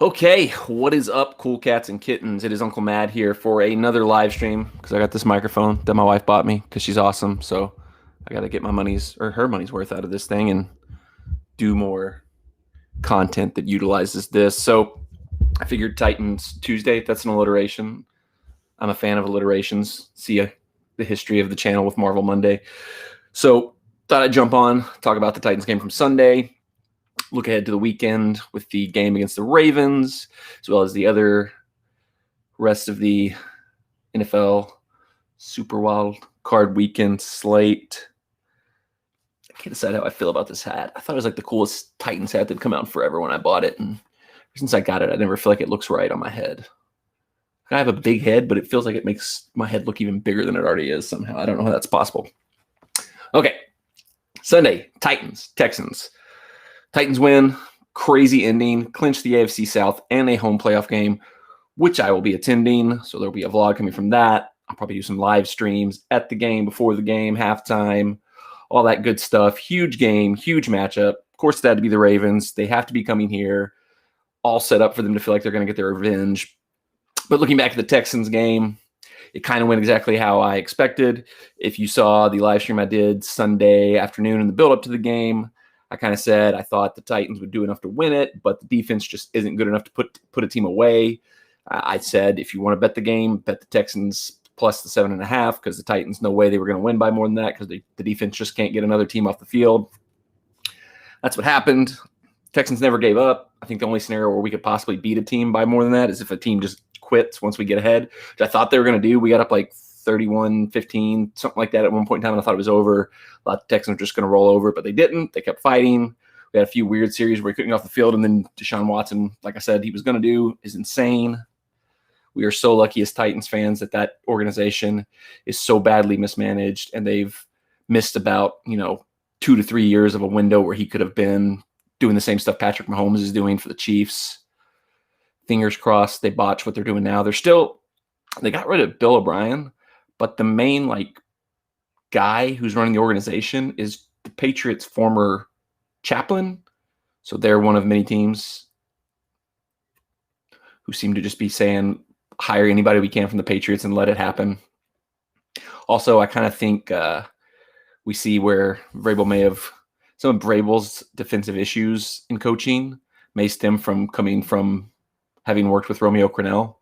Okay, what is up, cool cats and kittens? It is Uncle Mad here for another live stream because I got this microphone that my wife bought me because she's awesome. So I got to get my money's or her money's worth out of this thing and do more content that utilizes this. So I figured Titans Tuesday. That's an alliteration. I'm a fan of alliterations. See the history of the channel with Marvel Monday. So thought I'd jump on, talk about the Titans game from Sunday. Look ahead to the weekend with the game against the Ravens, as well as the other rest of the NFL Super Wild Card Weekend slate. I can't decide how I feel about this hat. I thought it was like the coolest Titans hat that'd come out in forever when I bought it. And since I got it, I never feel like it looks right on my head. I have a big head, but it feels like it makes my head look even bigger than it already is somehow. I don't know how that's possible. Okay, Sunday, Titans, Texans. Titans win, crazy ending, clinch the AFC South and a home playoff game, which I will be attending. So there'll be a vlog coming from that. I'll probably do some live streams at the game, before the game, halftime, all that good stuff. Huge game, huge matchup. Of course, that had to be the Ravens. They have to be coming here, all set up for them to feel like they're going to get their revenge. But looking back at the Texans game, it kind of went exactly how I expected. If you saw the live stream I did Sunday afternoon in the build-up to the game, I kind of said I thought the Titans would do enough to win it, but the defense just isn't good enough to put a team away. I said if you want to bet the game, bet the Texans plus the 7.5 because the Titans, no way they were going to win by more than that because the defense just can't get another team off the field. That's what happened. Texans never gave up. I think the only scenario where we could possibly beat a team by more than that is if a team just quits once we get ahead, which I thought they were going to do. We got up like 31-15, something like that at one point in time, and I thought it was over. I thought the Texans were just going to roll over, but they didn't. They kept fighting. We had a few weird series where he couldn't get off the field, and then Deshaun Watson, like I said, he was going to do, is insane. We are so lucky as Titans fans that organization is so badly mismanaged, and they've missed about 2 to 3 years of a window where he could have been doing the same stuff Patrick Mahomes is doing for the Chiefs. Fingers crossed they botch what they're doing now. They got rid of Bill O'Brien, but the main guy who's running the organization is the Patriots' former chaplain. So they're one of many teams who seem to just be saying, hire anybody we can from the Patriots and let it happen. Also, I kind of think we see where Vrabel may have, some of Vrabel's defensive issues in coaching may stem from coming from having worked with Romeo Crennel,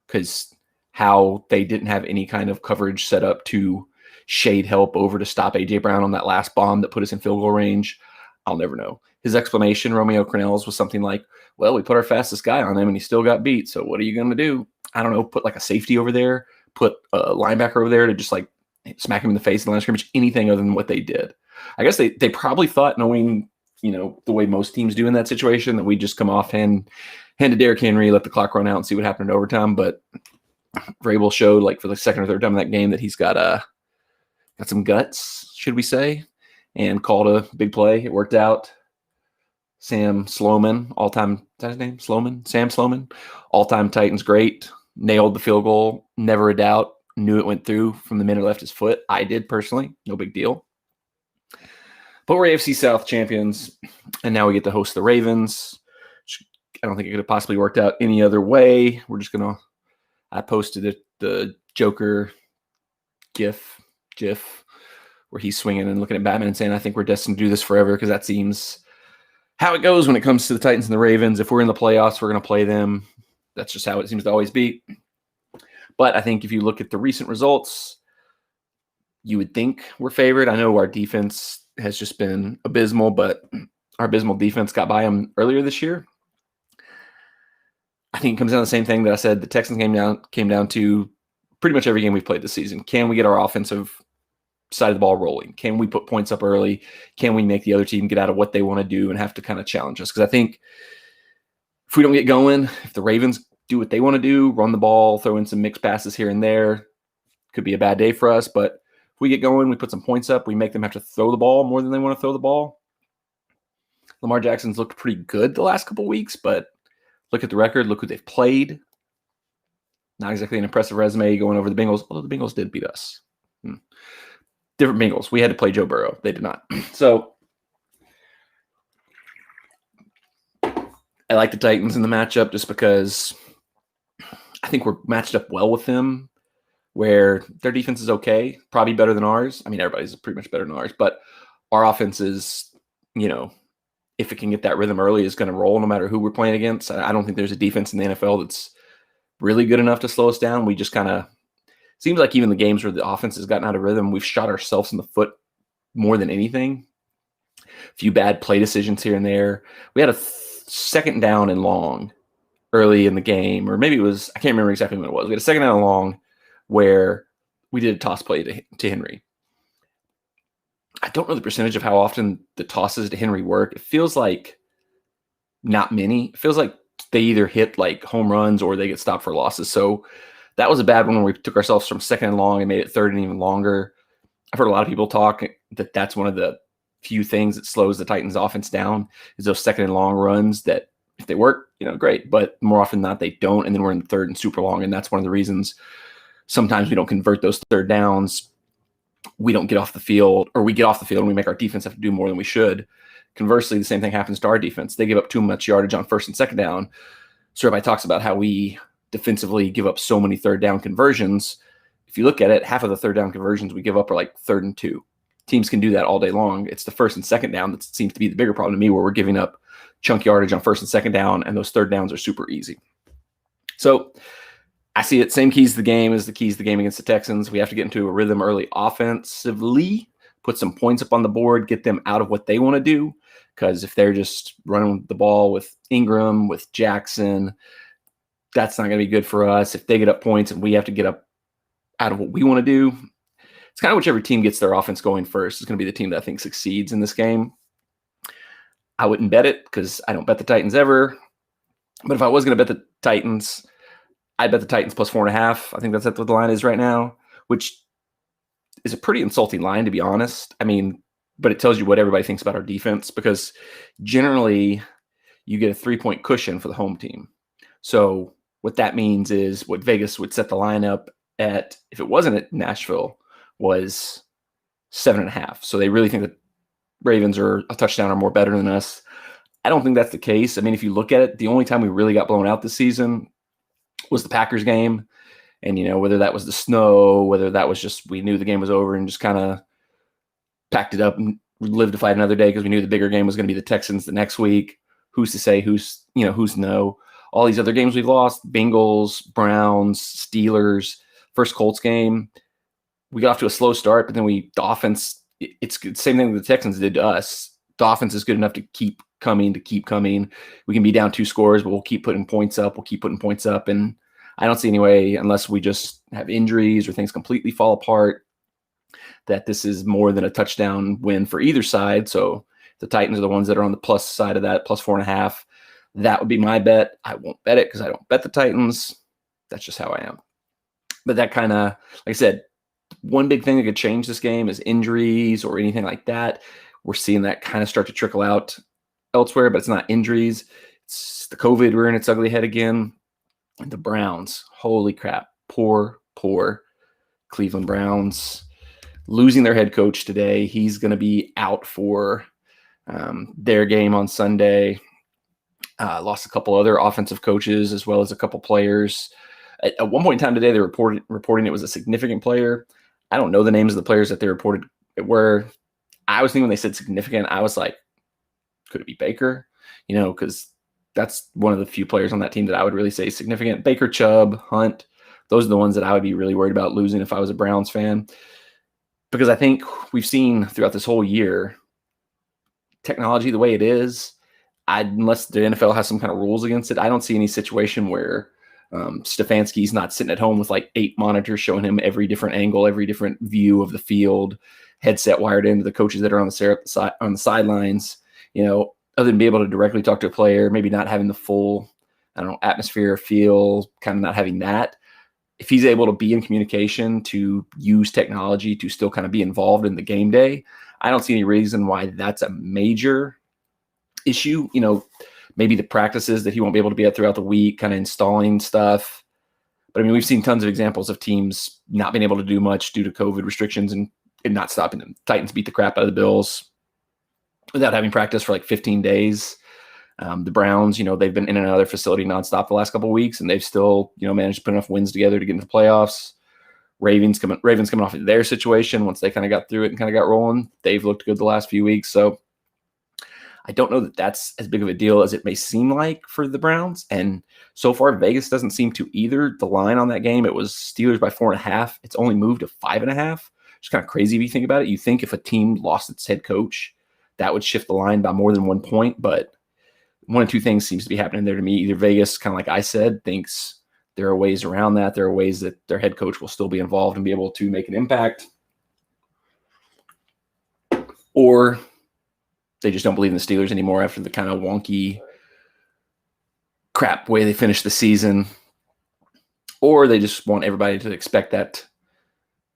because how they didn't have any kind of coverage set up to shade help over to stop A.J. Brown on that last bomb that put us in field goal range, I'll never know. His explanation, Romeo Crennel's, was something like, well, we put our fastest guy on him and he still got beat, so what are you going to do? I don't know, put like a safety over there, put a linebacker over there to just like smack him in the face in the line of scrimmage, anything other than what they did. I guess they probably thought, knowing the way most teams do in that situation, that we just come off hand to Derrick Henry, let the clock run out and see what happened in overtime. But Vrabel showed, for the second or third time in that game, that he's got some guts, should we say, and called a big play. It worked out. Sam Sloman, all-time, is that his name? Sam Sloman, all-time Titans great, nailed the field goal, never a doubt, knew it went through from the minute it left his foot. I did personally, no big deal. But we're AFC South champions, and now we get to host the Ravens. I don't think it could have possibly worked out any other way. We're just going to, I posted the Joker GIF where he's swinging and looking at Batman and saying, I think we're destined to do this forever, because that seems how it goes when it comes to the Titans and the Ravens. If we're in the playoffs, we're going to play them. That's just how it seems to always be. But I think if you look at the recent results, you would think we're favored. I know our defense has just been abysmal, but our abysmal defense got by them earlier this year. I think it comes down to the same thing that I said the Texans came down to pretty much every game we've played this season. Can we get our offensive side of the ball rolling? Can we put points up early? Can we make the other team get out of what they want to do and have to kind of challenge us? Because I think if we don't get going, if the Ravens do what they want to do, run the ball, throw in some mixed passes here and there, could be a bad day for us. But if we get going, we put some points up, we make them have to throw the ball more than they want to throw the ball. Lamar Jackson's looked pretty good the last couple of weeks, but look at the record. Look who they've played. Not exactly an impressive resume going over the Bengals, although the Bengals did beat us. Different Bengals. We had to play Joe Burrow. They did not. So I like the Titans in the matchup just because I think we're matched up well with them, where their defense is okay, probably better than ours. I mean, everybody's pretty much better than ours, but our offense is, if it can get that rhythm early, is going to roll no matter who we're playing against. I don't think there's a defense in the NFL that's really good enough to slow us down. We just kind of seems like even the games where the offense has gotten out of rhythm, we've shot ourselves in the foot more than anything. A few bad play decisions here and there. We had a second down and long early in the game, or maybe it was, I can't remember exactly when it was. We had a second down and long where we did a toss play to Henry. I don't know the percentage of how often the tosses to Henry work. It feels like not many. It feels like they either hit like home runs or they get stopped for losses. So that was a bad one when we took ourselves from second and long and made it third and even longer. I've heard a lot of people talk that that's one of the few things that slows the Titans offense down is those second and long runs that if they work, great. But more often than not, they don't. And then we're in third and super long. And that's one of the reasons sometimes we don't convert those third downs. We don't get off the field, or we get off the field and we make our defense have to do more than we should. Conversely, the same thing happens to our defense. They give up too much yardage on first and second down. So everybody talks about how we defensively give up so many third down conversions. If you look at it, half of the third down conversions we give up are like 3rd and 2. Teams can do that all day long. It's the first and second down that seems to be the bigger problem to me, where we're giving up chunk yardage on first and second down, and those third downs are super easy. So I see it, same keys to the game as the keys to the game against the Texans. We have to get into a rhythm early offensively, put some points up on the board, get them out of what they want to do. Because if they're just running the ball with Ingram, with Jackson, that's not going to be good for us. If they get up points and we have to get up out of what we want to do, it's kind of whichever team gets their offense going first is going to be the team that I think succeeds in this game. I wouldn't bet it because I don't bet the Titans ever. But if I was going to bet the Titans, I'd bet the Titans plus 4.5. I think that's what the line is right now, which is a pretty insulting line, to be honest. I mean, but it tells you what everybody thinks about our defense, because generally you get a 3-point cushion for the home team. So what that means is what Vegas would set the line up at, if it wasn't at Nashville, was 7.5. So they really think that Ravens are a touchdown or more better than us. I don't think that's the case. I mean, if you look at it, the only time we really got blown out this season was the Packers game. And, whether that was the snow, whether that was just we knew the game was over and just kind of packed it up and lived to fight another day because we knew the bigger game was going to be the Texans the next week. Who's to say who's to know? All these other games we've lost, Bengals, Browns, Steelers, first Colts game, we got off to a slow start, but then the offense, it's the same thing that the Texans did to us. The offense is good enough to keep coming. We can be down 2 scores, but we'll keep putting points up. And I don't see any way, unless we just have injuries or things completely fall apart, that this is more than a touchdown win for either side. So the Titans are the ones that are on the plus side of that, plus 4.5. That would be my bet. I won't bet it because I don't bet the Titans. That's just how I am. But that kind of, like I said, one big thing that could change this game is injuries or anything like that. We're seeing that kind of start to trickle out elsewhere, but it's not injuries. It's the COVID rearing its ugly head again. And the Browns, holy crap, poor Cleveland Browns, losing their head coach today. He's going to be out for their game on Sunday. Lost a couple other offensive coaches as well as a couple players. At one point in time today, they reporting it was a significant player. I don't know the names of the players that they reported it were. I was thinking when they said significant, I was like, could it be Baker? Because that's one of the few players on that team that I would really say significant. Baker, Chubb, Hunt, those are the ones that I would be really worried about losing if I was a Browns fan. Because I think we've seen throughout this whole year, technology the way it is, unless the NFL has some kind of rules against it, I don't see any situation where Stefanski's not sitting at home with like 8 monitors showing him every different angle, every different view of the field, headset wired into the coaches that are on the sidelines, other than be able to directly talk to a player, maybe not having the full, atmosphere, feel, kind of not having that. If he's able to be in communication, to use technology to still kind of be involved in the game day, I don't see any reason why that's a major issue. Maybe the practices that he won't be able to be at throughout the week, kind of installing stuff. But we've seen tons of examples of teams not being able to do much due to COVID restrictions and not stopping them. Titans beat the crap out of the Bills without having practice for like 15 days. The Browns, they've been in and out of their facility nonstop the last couple of weeks, and they've still, managed to put enough wins together to get into the playoffs. Ravens coming off of their situation once they kind of got through it and kind of got rolling. They've looked good the last few weeks. So I don't know that that's as big of a deal as it may seem like for the Browns. And so far, Vegas doesn't seem to either. The line on that game, it was Steelers by 4.5. It's only moved to 5.5. It's kind of crazy if you think about it. You think if a team lost its head coach, that would shift the line by more than 1 point. But one of two things seems to be happening there to me. Either Vegas, kind of like I said, thinks there are ways around that. There are ways that their head coach will still be involved and be able to make an impact. Or they just don't believe in the Steelers anymore after the kind of wonky crap way they finished the season. Or they just want everybody to expect that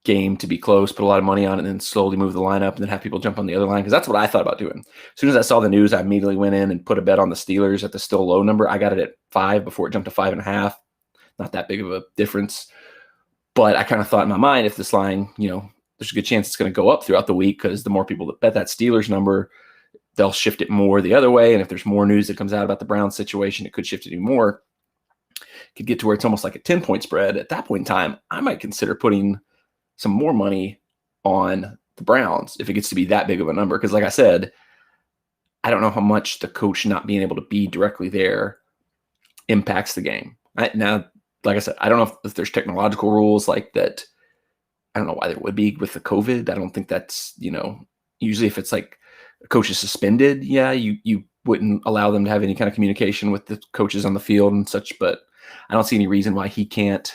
game to be close, put a lot of money on it, and then slowly move the line up and then have people jump on the other line. Because that's what I thought about doing. As soon as I saw the news, I immediately went in and put a bet on the Steelers at the still low number. I got it at 5 before it jumped to 5.5. Not that big of a difference. But I kind of thought in my mind, if this line, there's a good chance it's going to go up throughout the week because the more people that bet that Steelers number, they'll shift it more the other way. And if there's more news that comes out about the Browns situation, it could shift it even more. It could get to where it's almost like a 10-point spread. At that point in time, I might consider putting some more money on the Browns if it gets to be that big of a number. Because like I said, I don't know how much the coach not being able to be directly there impacts the game. Now, like I said, I don't know if there's technological rules like that. I don't know why there would be with the COVID. I don't think that's, usually if it's like a coach is suspended, yeah, you wouldn't allow them to have any kind of communication with the coaches on the field and such. But I don't see any reason why he can't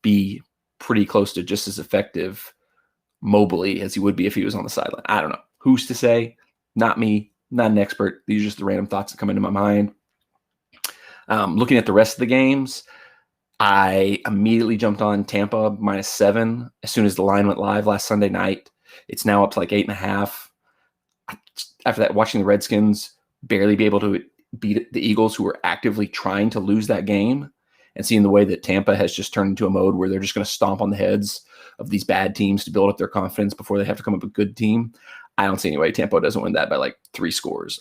be pretty close to just as effective mobily as he would be if he was on the sideline. I don't know. Who's to say? Not me, not an expert. These are just the random thoughts that come into my mind. Looking at the rest of the games, I immediately jumped on Tampa -7 as soon as the line went live last Sunday night. It's now up to like 8.5. After that, watching the Redskins barely be able to beat the Eagles, who were actively trying to lose that game, and seeing the way that Tampa has just turned into a mode where they're just going to stomp on the heads of these bad teams to build up their confidence before they have to come up with a good team. I don't see any way Tampa doesn't win that by like 3 scores.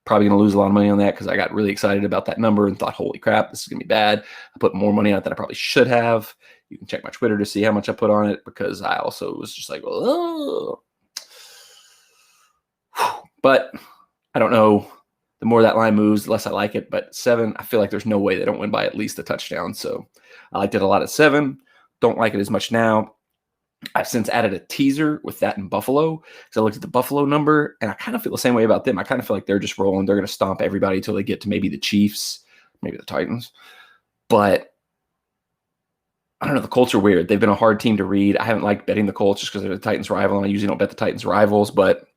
Probably going to lose a lot of money on that because I got really excited about that number and thought, holy crap, this is going to be bad. I put more money on it than I probably should have. You can check my Twitter to see how much I put on it because I also was just like, oh. But I don't know. The more that line moves, the less I like it. But 7, I feel like there's no way they don't win by at least a touchdown. So I liked it a lot at 7. Don't like it as much now. I've since added a teaser with that in Buffalo because I looked at the Buffalo number and I kind of feel the same way about them. I kind of feel like they're just rolling. They're going to stomp everybody until they get to maybe the Chiefs, maybe the Titans. But I don't know. The Colts are weird. They've been a hard team to read. I haven't liked betting the Colts just because they're the Titans rival. And I usually don't bet the Titans rivals, but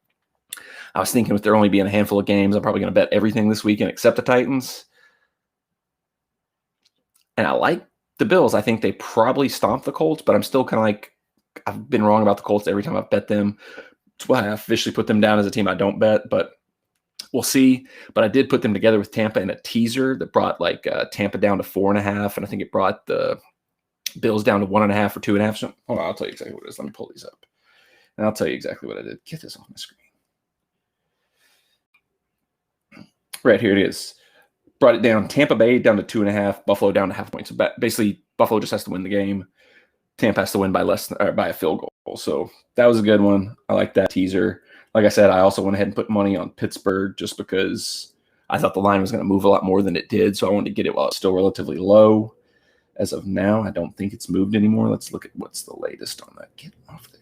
I was thinking with there only being a handful of games, I'm probably going to bet everything this weekend except the Titans. And I like the Bills. I think they probably stomp the Colts, but I'm still kind of like, I've been wrong about the Colts every time I've bet them. That's why I officially put them down as a team I don't bet, but we'll see. But I did put them together with Tampa in a teaser that brought like Tampa down to 4.5, and I think it brought the Bills down to 1.5 or 2.5. So, hold on, I'll tell you exactly what it is. Let me pull these up, and I'll tell you exactly what I did. Get this off my screen. Right here it is. Brought it down. Tampa Bay down to 2.5. Buffalo down to 0.5 points. So basically, Buffalo just has to win the game. Tampa has to win by by a field goal. So that was a good one. I like that teaser. Like I said, I also went ahead and put money on Pittsburgh just because I thought the line was going to move a lot more than it did. So I wanted to get it while it's still relatively low. As of now, I don't think it's moved anymore. Let's look at what's the latest on that. Get off there.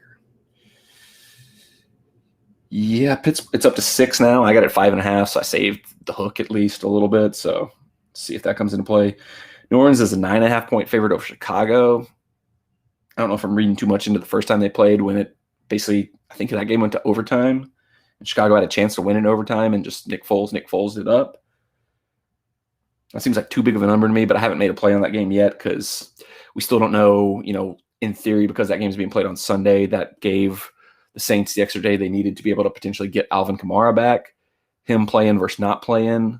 Yeah, it's up to 6 now. I got it 5.5, so I saved the hook at least a little bit. So let's see if that comes into play. New Orleans is a 9.5-point favorite over Chicago. I don't know if I'm reading too much into the first time they played when it basically, I think that game went to overtime. And Chicago had a chance to win in overtime and just Nick Foles it up. That seems like too big of a number to me, but I haven't made a play on that game yet because we still don't know, in theory, because that game's being played on Sunday, that gave the Saints the extra day they needed to be able to potentially get Alvin Kamara back. Him playing versus not playing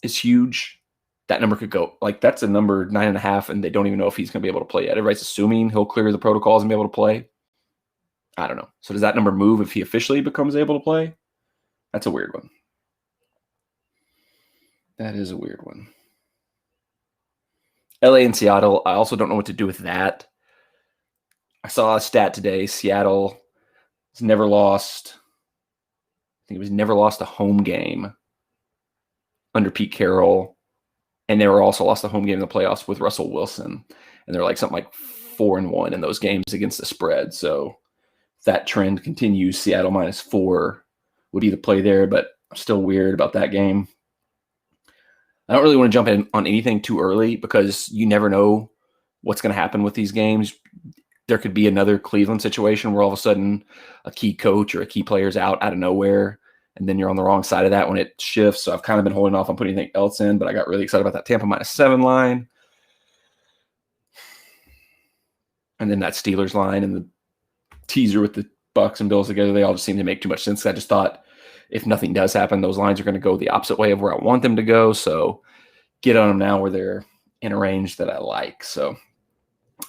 is huge. That number could go, that's a number 9.5, and they don't even know if he's going to be able to play yet. Everybody's assuming he'll clear the protocols and be able to play. I don't know. So does that number move if he officially becomes able to play? That's a weird one. That is a weird one. LA and Seattle, I also don't know what to do with that. I saw a stat today. Seattle has never lost. I think it was never lost a home game under Pete Carroll. And they were also lost a home game in the playoffs with Russell Wilson. And they're like something like 4-1 in those games against the spread. So if that trend continues, Seattle -4 would be the play there, but I'm still weird about that game. I don't really want to jump in on anything too early because you never know what's going to happen with these games. There could be another Cleveland situation where all of a sudden a key coach or a key player is out of nowhere, and then you're on the wrong side of that when it shifts. So I've kind of been holding off on putting anything else in, but I got really excited about that Tampa -7 line. And then that Steelers line and the teaser with the Bucks and Bills together, they all just seem to make too much sense. I just thought if nothing does happen, those lines are going to go the opposite way of where I want them to go. So get on them now where they're in a range that I like. So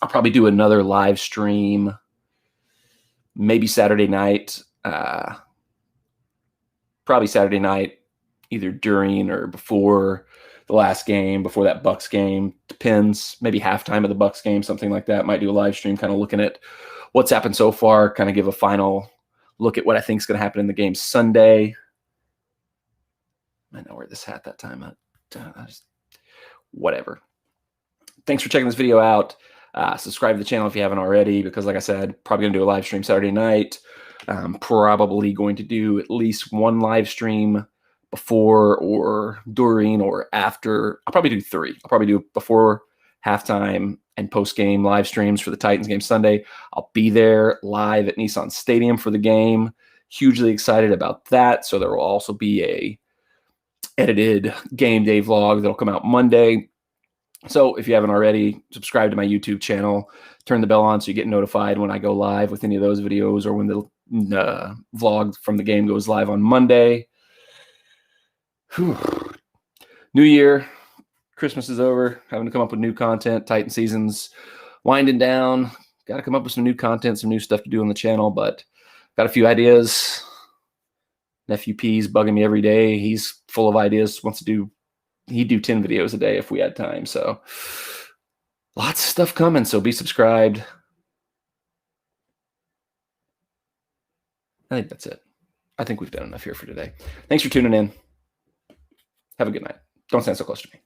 I'll probably do another live stream, maybe Saturday night. Probably Saturday night, either during or before the last game, before that Bucks game. Depends. Maybe halftime of the Bucks game, something like that. Might do a live stream, kind of looking at what's happened so far. Kind of give a final look at what I think is going to happen in the game Sunday. I might not wear this hat that time. Whatever. Thanks for checking this video out. Subscribe to the channel if you haven't already, because like I said, probably going to do a live stream Saturday night. Probably going to do at least one live stream before or during or after. I'll probably do 3. I'll probably do before halftime and post-game live streams for the Titans game Sunday. I'll be there live at Nissan Stadium for the game. Hugely excited about that. So there will also be a edited game day vlog that'll come out Monday. So if you haven't already, subscribe to my YouTube channel, turn the bell on so you get notified when I go live with any of those videos or when the vlog from the game goes live on Monday. Whew. New year, Christmas is over, having to come up with new content. Titan season's winding down. Got to come up with some new content, some new stuff to do on the channel, but got a few ideas. Nephew P's bugging me every day. He's full of ideas, he'd do 10 videos a day if we had time. So lots of stuff coming. So be subscribed. I think that's it. I think we've done enough here for today. Thanks for tuning in. Have a good night. Don't stand so close to me.